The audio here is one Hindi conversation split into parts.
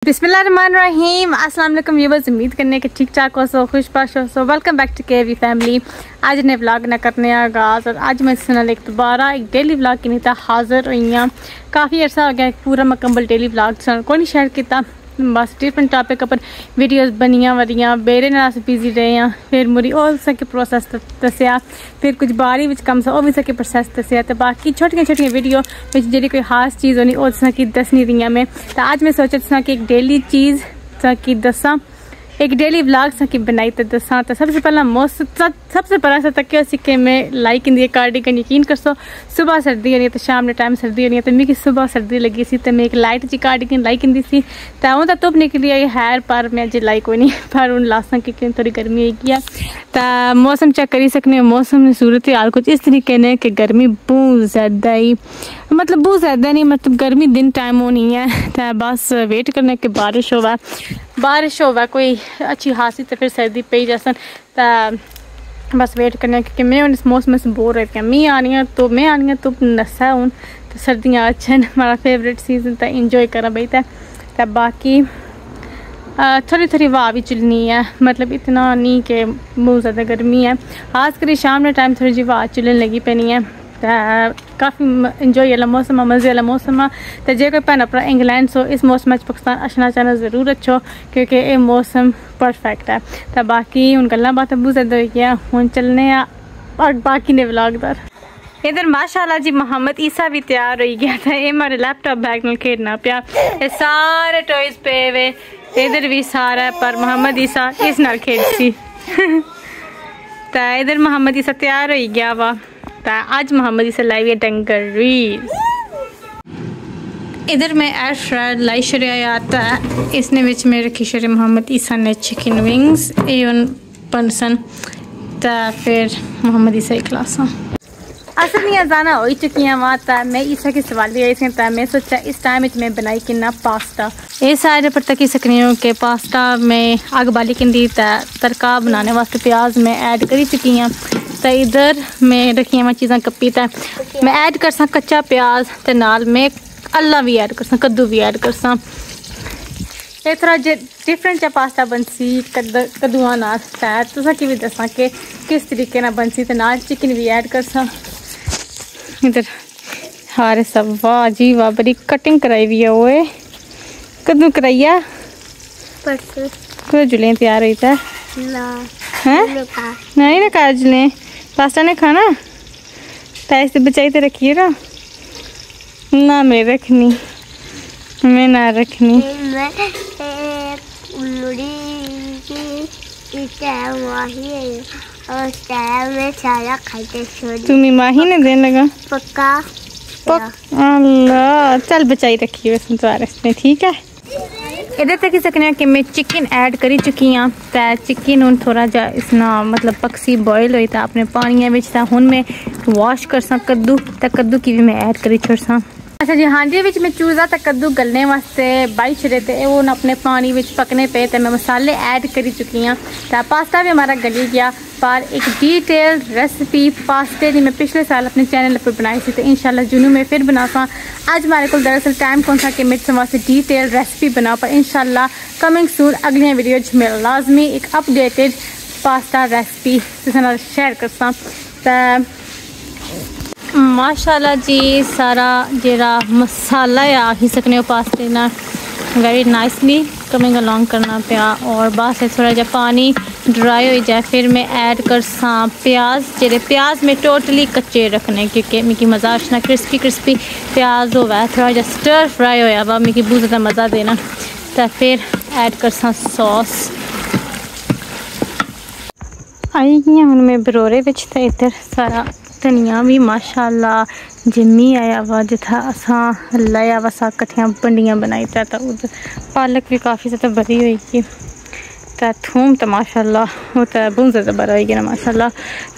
बिस्मिल्लाहिर्रहमानिर्रहीम। अस्सलाम वालेकुम व्यूअर्स, उम्मीद करने के ठीक ठाक हो, सो खुशबाश हो। So welcome back to KV family. आज ने व्लॉग ना करने आगाज़ और आज मैं सुनल एक दोबारा एक डेली व्लॉग की नहीं था हाजिर हुई हूँ। काफ़ी अर्सा हो गया पूरा मुकम्मल डेली व्लॉग सुन को नहीं शेयर किया, बस डिफरेंट टॉपिक पर वीडियोस बनिया वरियां बेरे नाल बिजी रहे हैं। फिर मुरी और सके प्रोसेस दसिया, फिर कुछ बारी विच कम सा भी सके प्रोसेस दसिया, तो बाकी छोटियां छोटियां वीडियो विच जी कोई खास चीज़ होनी और की दसनी रही मैं। तो आज मैं सोचा कि एक डेली चीज़ की दसा, एक डेली व्लॉग सा की बनाई तो दसा। तो सबसे पहला मौसम सबसे पहला सा तक कि मैं लाइक इन कार्डिगन यकीन कर सो सुबह सर्दी होनी है तो शाम ने टाइम सर्दी होनी है, तो मिगी सुबह सर्दी लगी सी तो मैं एक लाइट जी कार्डिगन लाइक इन सी। तो हूँ तो धुप निकली आई है पर मैं अज लाई कोई नहीं, पर हूँ लासा क्योंकि थोड़ी गर्मी हैगी है। तो मौसम चेक करी सकने, मौसम की सूरत हाल कुछ इस तरीके ने कि गर्मी बहुत ज़्यादा ही, मतलब बहुत ज़्यादा नहीं, मतलब गर्मी दिन टाइम होनी है। तो बस वेट करने के बारिश होवा कोई अच्छी खासी, तो फिर सर्दी पे जैसन। तो बस वेट करने क्योंकि मैं इस मौसम से बोर रहती हूँ। मैं आनी है तो नशा हूँ, तो सर्दियाँ अच्छा हमारा फेवरेट सीजन, तो इंजॉय करा भाई। तो बाकी थोड़ी थोड़ी हवा भी चलनी है, मतलब इतना नहीं कि बहुत ज़्यादा गर्मी है। खासकर शाम के टाइम थोड़ी जी हवा चलने लगी पैनी है। काफ़ी इंजॉय वाला मौसम है, मज़े वाला मौसम है। तो जे कोई भैन अपना इंग्लैंड सो इस मौसम पाकिस्तान अचना चाहना ज़रूर अच्छो क्योंकि ये मौसम परफेक्ट है। तो बाकी हूँ गल्लां बातें बहुत ज़्यादा हो गया, हूँ चलने और बाकी ने व्लॉगदार इधर माशाल्लाह जी मोहम्मद ईसा भी तैयार हो गया था। ये हमारे लैपटॉप बैग में खेलना पिया, ये सारे टॉयज पे वे इधर भी सारा है, पर मोहम्मद ईसा इस नाल खेल सी। तो इधर मोहम्मद ईसा तैयार हो गया वा। तो आज मोहम्मद ईसा लाई है डंगरीज। इधर मैं एयर फ्रायर लाई शरिया आता है, इसने विच में रखी शरी मोहम्मद ईसा ने चिकन विंग्स एवन पंसन। तो फिर मोहम्मद ईसा ही क्लासा असल में जाना हो चुकी हैं वहाँ। तो मैं ईसा की सवाल दिया इसने, मैं सोचा इस टाइम मैं बनाई किन्ना पास्ता। ये सारे पर तक सकनी हूँ कि पास्ता में अग बाली किंदी तड़का बनाने वास्ते प्याज में ऐड करी चुकी हैं। तो इधर मैं रखी मैं चीज़ा कपी, तो मैं ऐड कर सा कच्चा प्याज, तो नाल मैं अल्ला भी ऐड कर सा, कद्दू भी ऐड कर सा। इस तरह जो डिफरेंट पास्ता बनसी कद्दूआ नाल। तुसा की भी दसा कि किस तरीके ना बनसी, तो नाल चिकन भी ऐड कर सा। इधर हारे सब वाह जी वाह, बड़ी कटिंग कराई हुई है। ओए कद्दू कराइया पर जुले तैयार हुई था नहीं ना काजले पास्ता ने खाना ताइस से बचाई तो रखिए ना मैं रखनी मैं ना रखनी तुम्हें माही ने देने लगा पक्का अल्लाह चल बचाई रखी वैसे तुम्हारे इसमें ठीक है। इधर तक ही सकने कि मैं चिकन ऐड करी चुकी हाँ। तो चिकन हूँ थोड़ा जा इसना मतलब पक्सी बॉयल हुई था अपने पानी हूँ मैं वॉश कर सा कद्दू, तो कद्दू की भी मैं ऐड करी छोड़ सा। अच्छा जी हांडी विच मैं चूज़ा तो कद्दू गलने वास्ते बाई छड़े थे वो अपने पानी विच पकने पे, तो मैं मसाले ऐड करी चुकी हाँ। तो पास्ता भी हमारा गली गया, पर एक डिटेल रेसिपी पास्ते की मैं पिछले साल अपने चैनल पर बनाई थी, तो इंशाल्लाह जुनू में फिर बना सा। आज हमारे को दरअसल टाइम कौन सा कि मेरे वास्ते डिटेल रेसिपी बना, पर इंशाल्लाह कमिंग सून अगली वीडियो में लाजमी एक अपडेटेड पास्ता रेसिपी शेयर कर सा। तो माशाल्लाह जी सारा जेरा मसाला है आखी सकने हो पास्ते ना वेरी नाइसली कमिंग अलॉन्ग करना पिया। और बस थोड़ा जा पानी ड्राई हो जाए फिर मैं ऐड कर सा प्याज। जेरे प्याज में टोटली कच्चे रखने क्योंकि मिकी मज़ा आशना क्रिस्पी क्रिस्पी प्याज हो वह थोड़ा जा स्टर फ्राई होया वा मिकी बहुत ज़्यादा मज़ा देना। तो फिर ऐड कर सा सॉस आई गई हूँ मैं बरोरे विच। तो इधर सारा धनिया भी माशाल्लाह जिम्मी आया वा जिथा असा लाया वा सा कट्ठियाँ बंडियाँ बनाई था। तो उधर पालक भी काफ़ी ज़्यादा बड़ी हुई। तो थूम तो माशाल्लाह वो तो बहुत ज़्यादा बड़ा हो गया ना माशाल्लाह।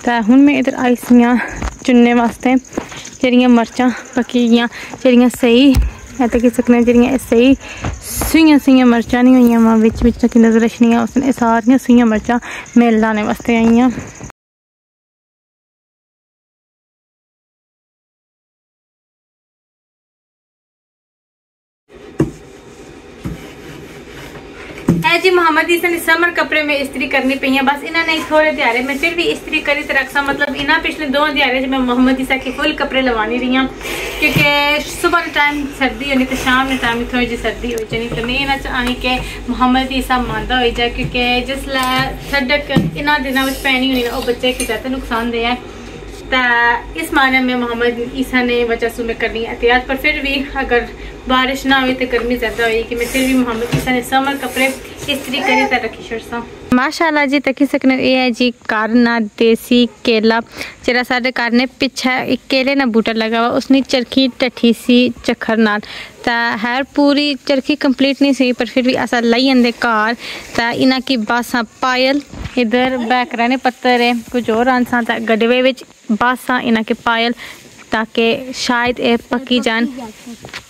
तो हूँ मैं इधर आई सियाँ चुनने वास्ते जड़ियाँ मर्चां पकी गई जड़ियाँ सही तो कि सकने जड़ियाँ सही सूइयां सूइयां मर्चां नहीं हुई वहाँ बिच बिच तक नज़र रखनियाँ उसने सारियाँ सूइयां मर्चां मैं लाने वास्ते आई हाँ। है जी मोहम्मद ईसा ने समर कपड़े में इस्त्री करनी पई है। बस इन्होंने थोड़े दिहाड़े में फिर भी इस्त्री करी तो रखसा, मतलब इन्हें पिछले 2 दिहाड़े मैं मोहम्मद ईसा के फुल कपड़े लवानी रही हूँ, क्योंकि सुबह टाइम सर्दी होनी तो शाम के टाइम थोड़ी जी सर्दी हो जानी। तो मैं इन्हें चाही कि मोहम्मद ईसा मांदा हो जाए, क्योंकि जिसलै ठंडक इन्होंने दिनों में पैनी होनी ना वो बच्चे की ज़्यादा नुकसानदेह है। तो इस माने में मोहम्मद ईसा ने वजह से मैं करनी एहतियात, पर फिर भी अगर बारिश ना हुई तो गर्मी ज़्यादा हुई कि मैं फिर भी मोहम्मद ईसा ने समर कपड़े इस्त्री करी तो रखी छोड़सा। माशाल्लाह जी तकी सकने ये है जी घर ना देसी केला जरा साढ़े घर ने पिछे एक केले ना बूटा लगा हुआ, उसने चरखी टठी सी चक्कर नाल ता है पूरी चरखी कंप्लीट नहीं सी, पर फिर भी असा लाई आंदे घर ता इना की बासा पायल इधर बैक रहने पत्थर है कुछ और आंसा ता गडवे विच बासा इना के पायल ताकि शायद ये पक्की जान।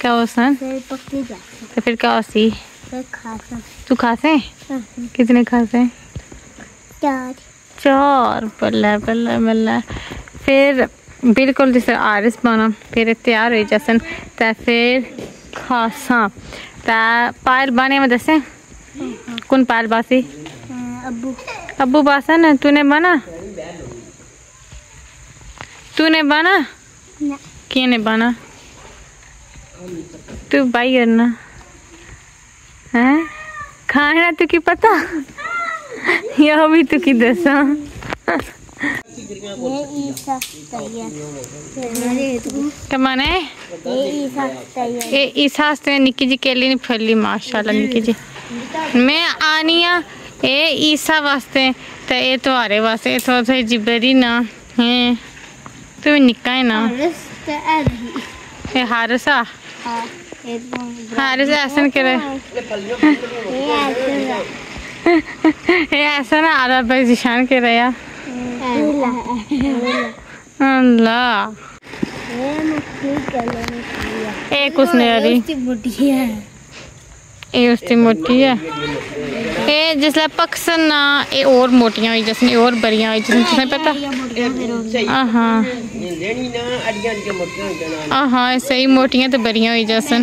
क्या हो सन तो फिर क्या हो सी तू खासे कितने खासे 4 बल्ला बल्ला बल्ला। फिर बिल्कुल जिस आरिस बना फिर तैयार हो जैसन तो फिर खासा ता पायल बाने में दसे कौन पायल बासी अब्बू बासा ना तूने बना क्या ने बना तू भाई करना है खाना तो की पता यह भी तो की दसा कमाने ये ईसा से निकी जी केली नहीं फली माशाल्लाह निकी जी मैं आनी आ ए ईसा वास्ते तो ये तुम्हारे वास्ते थोड़ा जिबरी ना है तू निका है ना ये हारसा हारिस ऐसा करे ये ऐसा ना आधा भाई जिशान के रहा अल्लाह ये कुछ नहीं आ रही ये उसकी मोटी है ये जिसले पक्सन ना ये और मोटियां हुई जैसे और बरियां हुई जैसे तुम्हें पता हाँ सही मोटियां तो बरियां हुई जैसे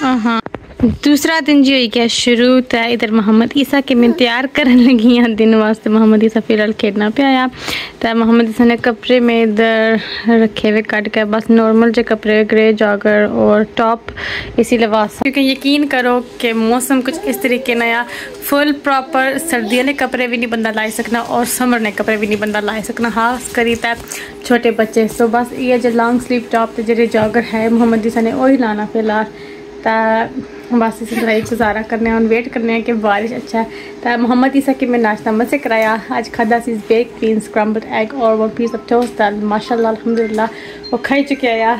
हाँ। दूसरा दिन जी हुई क्या शुरू था इधर मोहम्मद ईसा के मैं तैयार करने लगी हैं दिन वास्ते। मोहम्मद ईसा फिलहाल खेलना पे आया तो मोहम्मद ईसा ने कपड़े में इधर रखे हुए कट के बस नॉर्मल जो कपड़े ग्रे जॉगर और टॉप इसी लिबास, क्योंकि यकीन करो कि मौसम कुछ इस तरीके नया फुल प्रॉपर सर्दी वाले कपड़े भी नहीं बंदा लाई सकना और समर ने कपड़े भी नहीं बंदा लाई सकना खास करी तै छोटे बच्चे। सो बस ये जो लॉन्ग स्लीव टॉप तो जो जॉगर है मोहम्मद ईसा ने वही लाना फिलहाल तो बस इसी तरह ही गुजारा करने और वेट करने हैं कि बारिश अच्छा है। तो मोहम्मद ईसा की मैं नाश्ता मत से कराया आज खादा सी बेक बीन्स क्रम्बल्ड एग और वो पीस ऑफ टोस्ट दाल माशाल्लाह अल्हम्दुलिल्लाह वो खाई चुके हैं यार।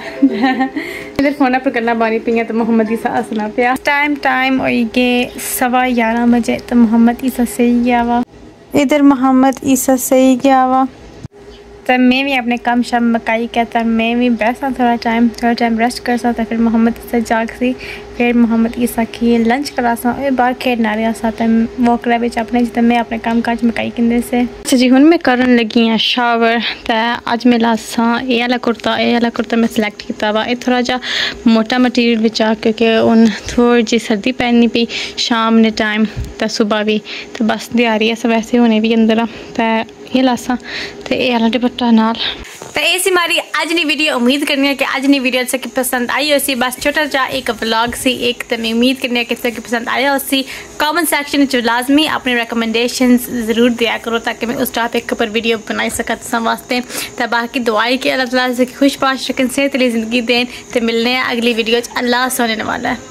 इधर फोन पर करना बानी पी तो मोहम्मद ईसा हंसना पिया। टाइम हो गए 11:15 बजे तो मोहम्मद ईसा सही गया वा इधर मोहम्मद ईसा सही गया वा तो मैं भी अपने काम शाम मकाई कहता मैं भी बैठा थोड़ा टाइम रेस्ट कर सकता। फिर मोहम्मद ईसा जाग सी फिर मोहम्मद ईसा की लंच करा सा बाहर खेलना रहा सा वॉक रहा अपने जितना मैं अपने काम काज मकाई कहते से। अच्छा जी हूँ मैं करन लगी हाँ शावर तो अज मैं ला सा ये वाला कुर्ता मैं सिलेक्ट किया वा थोड़ा जा मोटा मटीरियल बिचा क्योंकि उन थोड़ी जी सर्दी पैनी पी शाम ने टाइम तो सुबह भी तो बस दिहाड़ी सब वैसे होने भी अंदर तो ये लासा तो ये वाला दुपट्टा नाल तो ऐसी हमारी आज नी वीडियो उम्मीद करनी है कि आज नी वीडियो सबकी पसंद आई हो सी। बस छोटा जा एक व्लॉग सी एक तो मैं उम्मीद करनी है कि सबकी पसंद आया हो सी। कमेंट सेक्शन में लाजमी अपने रिकमेंडेशंस ज़रूर दिया करो ताकि मैं उस टॉपिक पर वीडियो बनाई सका वास्ते। तो बाकी दुआई के अल्लाह ताला से खुश पाश रखें सेहत ली ज़िंदगी दें तो मिलने अगली वीडियो अल्लाह सोने वाला है।